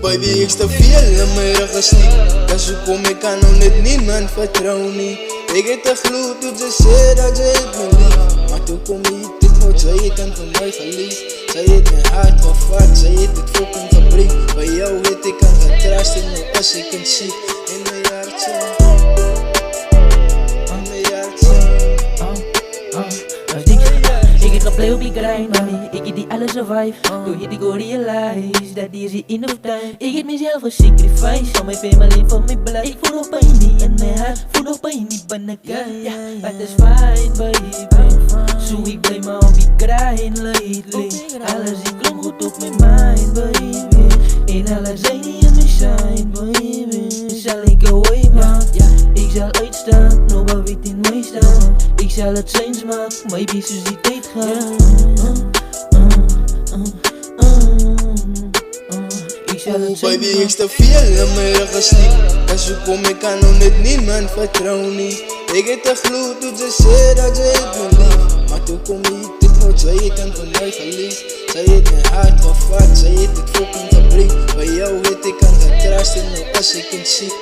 Baby, ik sta veel aan mijn rug gesliep. Dus hoe kom ik aan om dit niemand vertrouwen niet. Ik heb de gloed toen ze zei dat ze het me lief. Maar toen kom je dit nooit, zij het dan van mij verlies. Zij het mijn hart gevat, zij het het fucking gebrek. Bij jou weet ik aan getrast in mijn as, ik kan zien in mijn hartje. In mijn hartje. Ik heb geplay op die grind, mami. Ik heb die alles survive. Doe je die go realize dat die is hier in of time. Ik heb mezelf gesacrifice, voor mijn family, voor mijn blood. Ik voel nog pijn niet in mijn hart, voel nog pijn niet bij de guy. Maar het is fine, baby. Zo ik blijf maar op die grind lately. Alles ik klonk goed op mijn mind, baby. En alles zijn niet in mijn shine, baby. Zal ik away, man. Ik zal uitstaan, nobody weet in mij staan. Ik zal het zijn smaak, maybe zoals die tijd gaat. Baby, ik sta veel aan mijn rug gesliep. Dus hoe kom ik aan om dit niemand vertrouwen niet. Ik heb de gloed toen ze zei dat ze het me lief. Maar toen kom je dit nooit, zij het dan van mij verlies. Zij het mijn hart gevat, zij het het fucking gebrek. Bij jou weet ik aan getrast in mijn as, ik kan zien